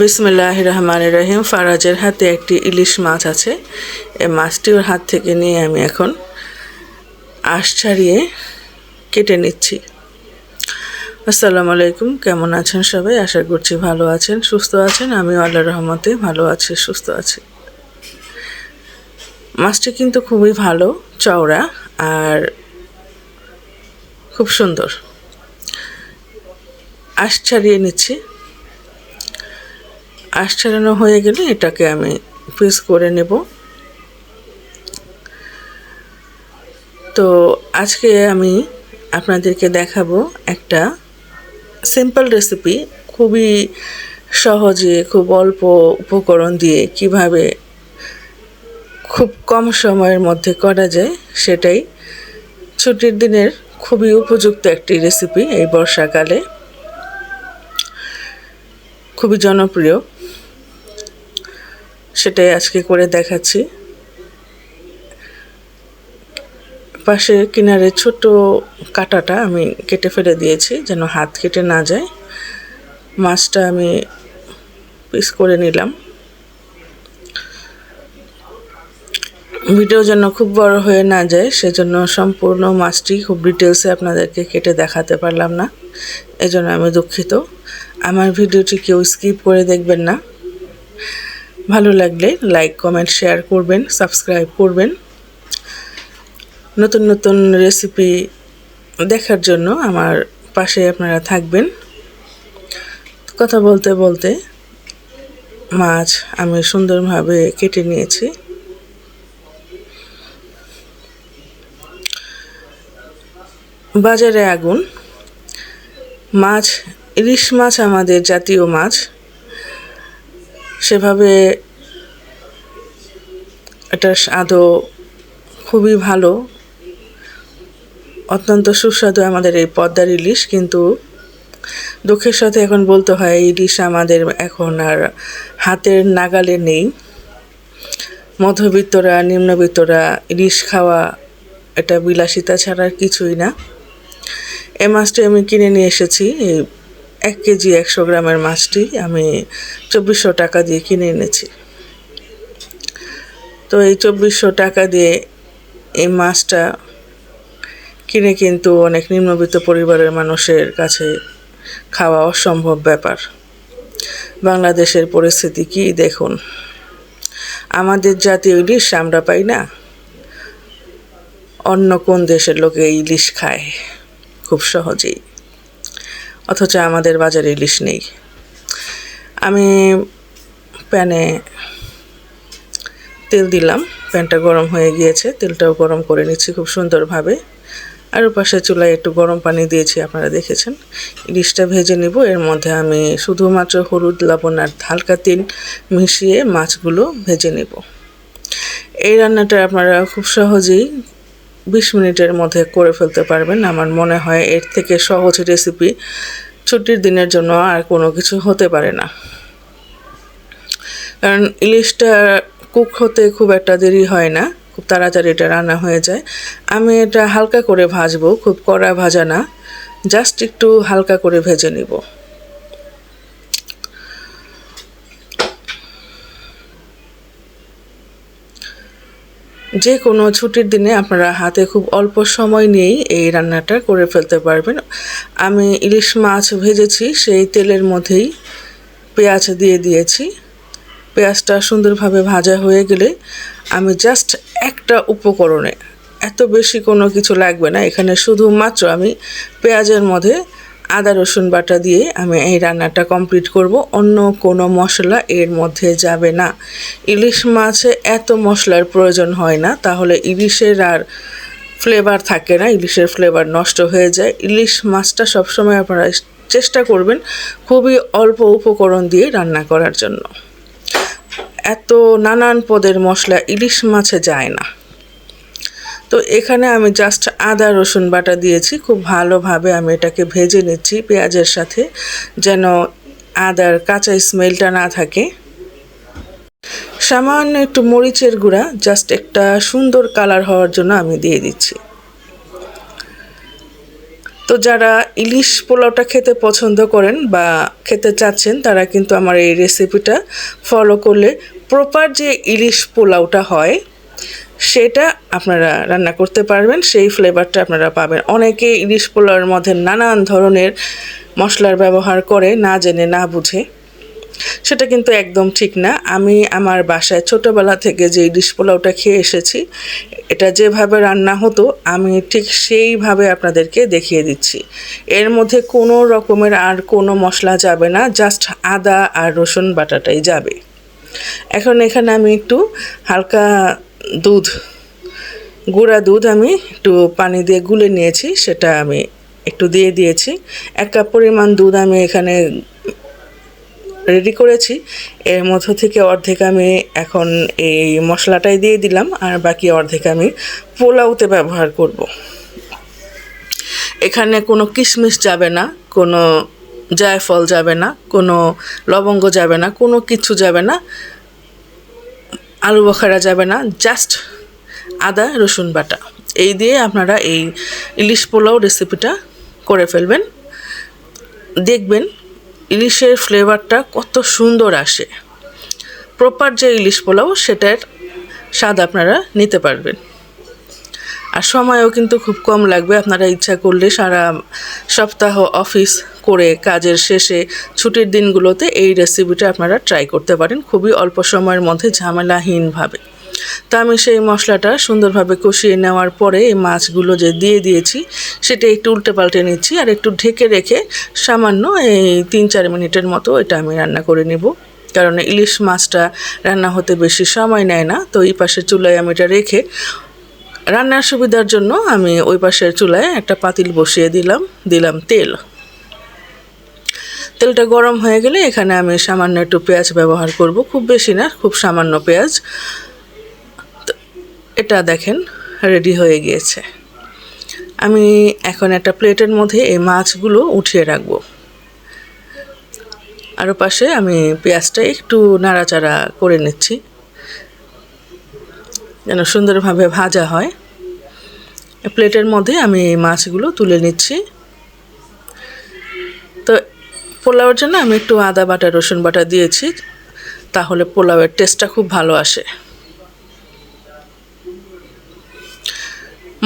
বিসমিল্লাহির রহমানির রহিম। ফারাজের হাতে একটি ইলিশ মাছ আছে। এই মাছটি ওর হাত থেকে নিয়ে আমি এখন আঁশ ছাড়িয়ে কেটে নিচ্ছি। আসসালামু আলাইকুম, কেমন আছেন সবাই? আশা করছি ভালো আছেন, সুস্থ আছেন। আমিও আল্লাহর রহমতে ভালো আছি, সুস্থ আছি। মাছটি কিন্তু খুবই ভালো, চওড়া আর খুব সুন্দর। আঁশ ছাড়িয়ে নিচ্ছি। আঁশ ছাড়ানো হয়ে গেলে এটাকে আমি পিস করে নেব। তো আজকে আমি আপনাদেরকে দেখাবো একটা সিম্পল রেসিপি, খুবই সহজে খুব অল্প উপকরণ দিয়ে কিভাবে খুব কম সময়ের মধ্যে করা যায়, সেটাই ছুটির দিনের খুবই উপযুক্ত একটি রেসিপি। এই বর্ষাকালে খুবই জনপ্রিয়, সেটাই আজকে করে দেখাচ্ছি। পাশে কিনারে ছোট কাঁটাটা আমি কেটে ফেলে দিয়েছি যেন হাত কেটে না যায়। মাছটা আমি পিস করে নিলাম। ভিডিও যেন খুব বড় হয়ে না যায়, সেজন্য সম্পূর্ণ মাছটি খুব ডিটেলসে আপনাদেরকে কেটে দেখাতে পারলাম না, এজন্য আমি দুঃখিত। আমার ভিডিওটি কেউ স্কিপ করে দেখবেন না। ভালো লাগলে লাইক, কমেন্ট, শেয়ার করবেন, সাবস্ক্রাইব করবেন। নতুন নতুন রেসিপি দেখার জন্য আমার পাশে আপনারা থাকবেন। কথা বলতে বলতে মাছ আমি সুন্দরভাবে কেটে নিয়েছি। বাজারে আগুন। মাছ, ইলিশ মাছ আমাদের জাতীয় মাছ। সেভাবে এটার স্বাদও খুবই ভালো, অত্যন্ত সুস্বাদু আমাদের এই পদ্মার ইলিশ। কিন্তু দুঃখের সাথে এখন বলতে হয়, ইলিশ আমাদের এখন আর হাতের নাগালে নেই। মধ্যবিত্তরা, নিম্নবিত্তরা ইলিশ খাওয়া এটা বিলাসিতা ছাড়া কিছুই না। এই মাছটি আমি কিনে নিয়ে এসেছি। এই 1 কেজি 100 গ্রামের মাছটি আমি 2400 টাকা দিয়ে কিনে এনেছি। তো এই 2400 টাকা দিয়ে এই মাছটা কিনে কিন্তু অনেক নিম্নবিত্ত পরিবারের মানুষের কাছে খাওয়া অসম্ভব ব্যাপার। বাংলাদেশের পরিস্থিতি কি দেখুন। আমাদের জাতীয় ইলিশ আমরা পাই না, অন্য কোন দেশের লোকে ইলিশ খায় খুব সহজেই, অথচ আমাদের বাজারে ইলিশ নেই। আমি প্যানে তেল দিলাম, প্যানটা গরম হয়ে গিয়েছে, তেলটাও গরম করে নিচ্ছি খুব সুন্দরভাবে। আর পাশে চুলায় একটু গরম পানি দিয়েছি, আপনারা দেখেছেন। ইলিশটা ভেজে নিব। এর মধ্যে আমি শুধুমাত্র হলুদ, লবণ আর হালকা তেল মিশিয়ে মাছগুলো ভেজে নেব। এই রান্নাটা আপনারা খুব সহজেই 20 মিনিটের মধ্যে করে ফেলতে পারবেন। আমার মনে হয় এর থেকে সহজ রেসিপি ছুটির দিনের জন্য আর কোনো কিছু হতে পারে না। কারণ ইলিশটা কুক হতে খুব একটা দেরি হয় না, খুব তাড়াতাড়ি এটা রান্না হয়ে যায়। আমি এটা হালকা করে ভাজবো, খুব কড়া ভাজা না, জাস্ট একটু হালকা করে ভেজে নিব। যে কোনো ছুটির দিনে আপনারা হাতে খুব অল্প সময় নিয়েই এই রান্নাটা করে ফেলতে পারবেন। আমি ইলিশ মাছ ভেজেছি, সেই তেলের মধ্যেই পেঁয়াজ দিয়ে দিয়েছি। পেঁয়াজটা সুন্দরভাবে ভাজা হয়ে গেলে আমি জাস্ট একটা উপকরণে, এত বেশি কোনো কিছু লাগবে না, এখানে শুধুমাত্র আমি পেঁয়াজের মধ্যে আদা রসুন বাটা দিয়ে আমি এই রান্নাটা কমপ্লিট করব। অন্য কোনো মশলা এর মধ্যে যাবে না। ইলিশ মাছে এত মশলার প্রয়োজন হয় না, তাহলে ইলিশের আর ফ্লেভার থাকে না, ইলিশের ফ্লেভার নষ্ট হয়ে যায়। ইলিশ মাছটা সবসময় আপনারা চেষ্টা করবেন খুবই অল্প উপকরণ দিয়ে রান্না করার জন্য। এত নানান পদের মশলা ইলিশ মাছে যায় না। তো এখানে আমি জাস্ট আদা রসুন বাটা দিয়েছি। খুব ভালোভাবে আমি এটাকে ভেজে নিচ্ছি পেঁয়াজের সাথে, যেন আদার কাঁচা স্মেলটা না থাকে। সামান্য একটু মরিচের গুঁড়া, জাস্ট একটা সুন্দর কালার হওয়ার জন্য আমি দিয়ে দিচ্ছি। তো যারা ইলিশ পোলাওটা খেতে পছন্দ করেন বা খেতে চাচ্ছেন তারা কিন্তু আমার এই রেসিপিটা ফলো করলে প্রপার যে ইলিশ পোলাওটা হয় সেটা আপনারা রান্না করতে পারবেন, সেই ফ্লেভারটা আপনারা পাবেন। অনেকে ইলিশ পোলাওয়ের মধ্যে নানান ধরনের মশলার ব্যবহার করে না জেনে না বুঝে, সেটা কিন্তু একদম ঠিক না। আমি আমার বাসায় ছোটোবেলা থেকে যে ইলিশ পোলাওটা খেয়ে এসেছি, এটা যেভাবে রান্না হতো আমি ঠিক সেইভাবে আপনাদেরকে দেখিয়ে দিচ্ছি। এর মধ্যে কোনো রকমের আর কোনো মশলা যাবে না, জাস্ট আদা আর রসুন বাটাটাই যাবে। এখন এখানে আমি একটু হালকা দুধ, গুঁড়া দুধ আমি একটু পানি দিয়ে গুলে নিয়েছি, সেটা আমি একটু দিয়ে দিয়েছি। 1 কাপ পরিমাণ দুধ আমি এখানে রেডি করেছি। এর মধ্য থেকে অর্ধেক আমি এখন এই মশলাটাই দিয়ে দিলাম, আর বাকি অর্ধেক আমি পোলাওতে ব্যবহার করব। এখানে কোনো কিশমিশ যাবে না, কোনো জায়ফল যাবে না, কোনো লবঙ্গ যাবে না, কোনো কিছু যাবে না, আলু বখরা যাবে না, জাস্ট আদা রসুন বাটা। এই দিয়ে আপনারা এই ইলিশ পোলাও রেসিপিটা করে ফেলবেন। দেখবেন ইলিশের ফ্লেভারটা কত সুন্দর আসে। প্রপার যে ইলিশ পোলাও সেটার স্বাদ আপনারা নিতে পারবেন। আর সময়ও কিন্তু খুব কম লাগবে। আপনারা ইচ্ছা করলে সারা সপ্তাহ অফিস করে কাজের শেষে ছুটির দিনগুলোতে এই রেসিপিটা আপনারা ট্রাই করতে পারেন খুবই অল্প সময়ের মধ্যে, ঝামেলাহীনভাবে। তো আমি সেই মশলাটা সুন্দরভাবে কষিয়ে নেওয়ার পরে এই মাছগুলো যে দিয়ে দিয়েছি সেটা একটু উল্টে পাল্টে নিচ্ছি, আর একটু ঢেকে রেখে সামান্য এই 3-4 মিনিটের মতো এটা আমি রান্না করে নেব, কারণ ইলিশ মাছটা রান্না হতে বেশি সময় নেয় না। তো এই পাশের চুলায় আমি এটা রেখে রান্নার সুবিধার জন্য আমি ওই পাশের চুলায় একটা পাতিল বসিয়ে দিলাম তেলটা গরম হয়ে গেলে এখানে আমি সামান্য একটু পেঁয়াজ ব্যবহার করব, খুব বেশি না, খুব সামান্য পেঁয়াজ। এটা দেখেন রেডি হয়ে গিয়েছে। আমি এখন একটা প্লেটের মধ্যে এই মাছগুলো উঠিয়ে রাখবো। আর পাশে আমি পেঁয়াজটা একটু নাড়াচাড়া করে নিচ্ছি যেন সুন্দরভাবে ভাজা হয়। প্লেটের মধ্যে আমি এই মাছগুলো তুলে নিচ্ছি। তো পোলাওয়ের জন্য আমি একটু আদা বাটা রসুন বাটা দিয়েছি, তাহলে পোলাওয়ের টেস্টটা খুব ভালো আসে।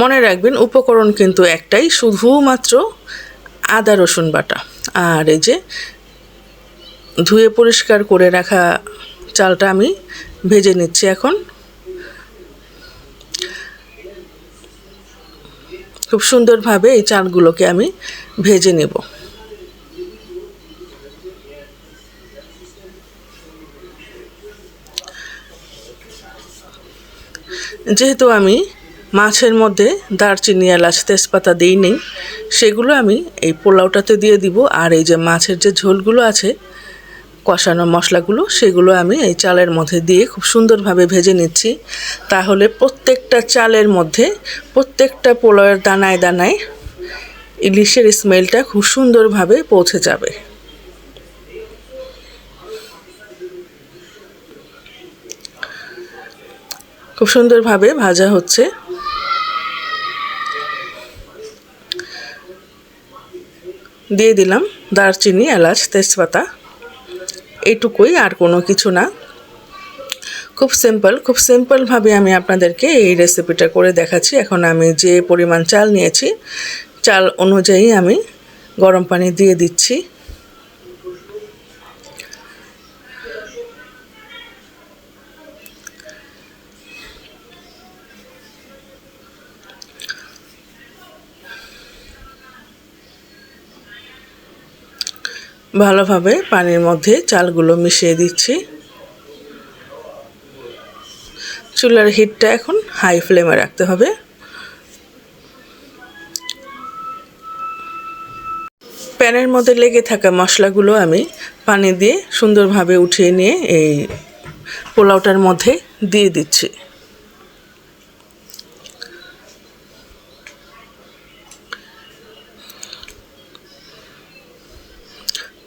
মনে রাখবেন উপকরণ কিন্তু একটাই, শুধুমাত্র আদা রসুন বাটা। আর এই যে ধুয়ে পরিষ্কার করে রাখা চালটা আমি ভেজে নিচ্ছি। এখন খুব সুন্দরভাবে এই চালগুলোকে আমি ভেজে নেব। যেহেতু আমি মাছের মধ্যে দারচিনি এলাচ তেজপাতা দিইনি, সেগুলো আমি এই পোলাওটাতে দিয়ে দিব। আর এই যে মাছের যে ঝোলগুলো আছে, কষানো মশলাগুলো, সেগুলো আমি এই চালের মধ্যে দিয়ে খুব সুন্দরভাবে ভেজে নিচ্ছি। তাহলে প্রত্যেকটা চালের মধ্যে, প্রত্যেকটা পোলাওয়ের দানায় দানায় ইলিশের স্মেলটা খুব সুন্দরভাবে পৌঁছে যাবে। খুব সুন্দরভাবে ভাজা হচ্ছে। দিয়ে দিলাম দারচিনি এলাচ তেজপাতা, এইটুকুই, আর কোনো কিছু না। খুব সিম্পলভাবে আমি আপনাদেরকে এই রেসিপিটা করে দেখাচ্ছি। এখন আমি যে পরিমাণ চাল নিয়েছি, চাল অনুযায়ী আমি গরম পানি দিয়ে দিচ্ছি। ভালোভাবে পানির মধ্যে চালগুলো মিশিয়ে দিচ্ছি। চুলার হিটটা এখন হাই ফ্লেমে রাখতে হবে। প্যানের মধ্যে লেগে থাকা মশলাগুলো আমি পানি দিয়ে সুন্দরভাবে উঠিয়ে নিয়ে এই পোলাওটার মধ্যে দিয়ে দিচ্ছি।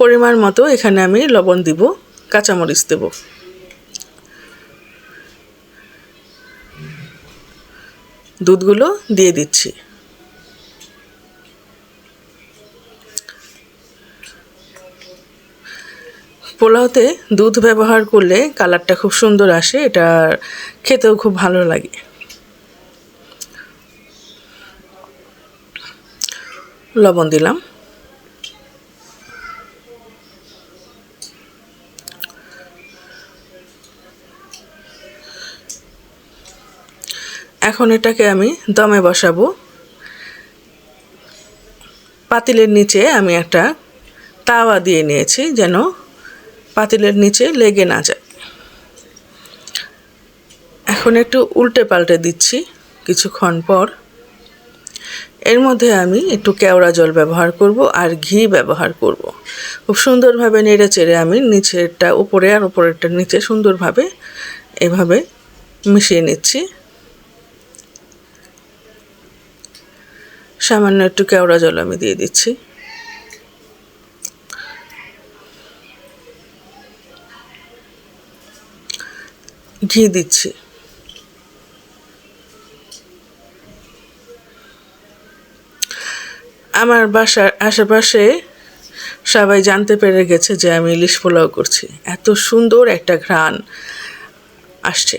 পরিমাণ মতো এখানে আমি লবণ দিব, কাঁচামরিচ দেব। দুধগুলো দিয়ে দিচ্ছি। পোলাওতে দুধ ব্যবহার করলে কালারটা খুব সুন্দর আসে, এটা খেতেও খুব ভালো লাগে। লবণ দিলাম। এখন এটাকে আমি দমে বসাবো। পাতিলের নিচে আমি একটা তাওয়া দিয়ে নিয়েছি যেন পাতিলের নিচে লেগে না যায়। এখন একটু উল্টে পাল্টে দিচ্ছি। কিছুক্ষণ পর এর মধ্যে আমি একটু কেওড়া জল ব্যবহার করব আর ঘি ব্যবহার করব। খুব সুন্দরভাবে নেড়ে চেড়ে আমি নিচেরটা উপরে আর উপরেরটা নিচে সুন্দরভাবে এভাবে মিশিয়ে নিচ্ছি। সামান্য একটু কেওড়া জল আমি দিয়ে দিচ্ছি। ঘি দিচ্ছি। আমার বাসার আশেপাশে সবাই জানতে পেরে গেছে যে আমি ইলিশ পোলাও করছি। এত সুন্দর একটা ঘ্রাণ আসছে।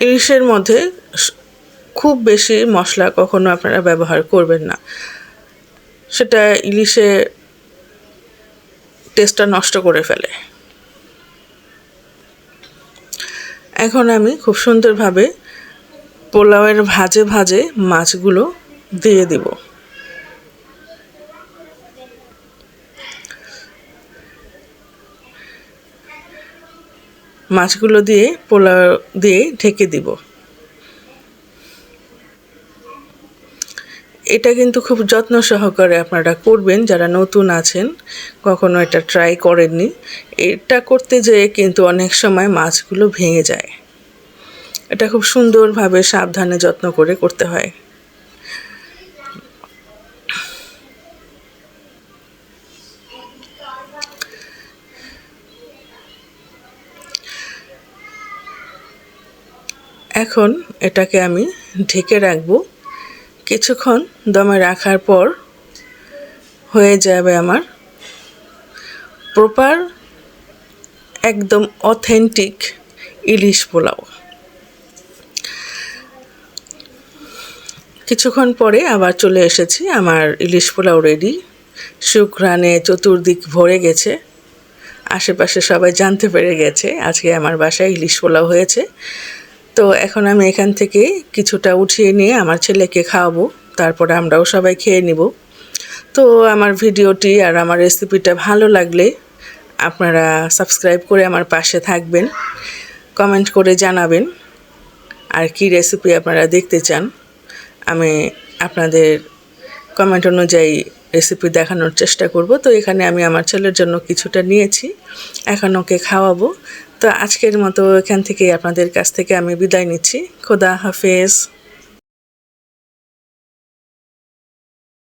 ইলিশের মধ্যে খুব বেশি মশলা কখনো আপনারা ব্যবহার করবেন না, সেটা ইলিশের টেস্টটা নষ্ট করে ফেলে। এখন আমি খুব সুন্দরভাবে পোলাওয়ের ভাজে ভাজে মাছগুলো দিয়ে দিব। মাছগুলো দিয়ে পোলাও দিয়ে ঢেকে দিব। এটা কিন্তু খুব যত্ন সহকারে আপনারা করবেন যারা নতুন আছেন, কখনো এটা ট্রাই করেননি। এটা করতে যেয়ে কিন্তু অনেক সময় মাছগুলো ভেঙে যায়। এটা খুব সুন্দরভাবে সাবধানে যত্ন করে করতে হয়। এখন এটাকে আমি ঢেকে রাখবো। কিছুক্ষণ দমে রাখার পর হয়ে যাবে আমার প্রপার একদম অথেন্টিক ইলিশ পোলাও। কিছুক্ষণ পরে আবার চলে এসেছি, আমার ইলিশ পোলাও রেডি। সুঘ্রাণে চতুর্দিক ভরে গেছে, আশেপাশে সবাই জানতে পেরে গেছে আজকে আমার বাসায় ইলিশ পোলাও হয়েছে। তো এখন আমি এখান থেকে কিছুটা উঠিয়ে নিয়ে আমার ছেলেকে খাওয়াবো, তারপরে আমরাও সবাই খেয়ে নিব। তো আমার ভিডিওটি আর আমার রেসিপিটা ভালো লাগলে আপনারা সাবস্ক্রাইব করে আমার পাশে থাকবেন, কমেন্ট করে জানাবেন আর কি রেসিপি আপনারা দেখতে চান। আমি আপনাদের কমেন্ট অনুযায়ী রেসিপি দেখানোর চেষ্টা করব। তো এখানে আমি আমার ছেলের জন্য কিছুটা নিয়েছি, এখন ওকে খাওয়াবো। তো আজকের মতো এখান থেকে আপনাদের কাছ থেকে আমি বিদায় নিচ্ছি। খোদা হাফেজ।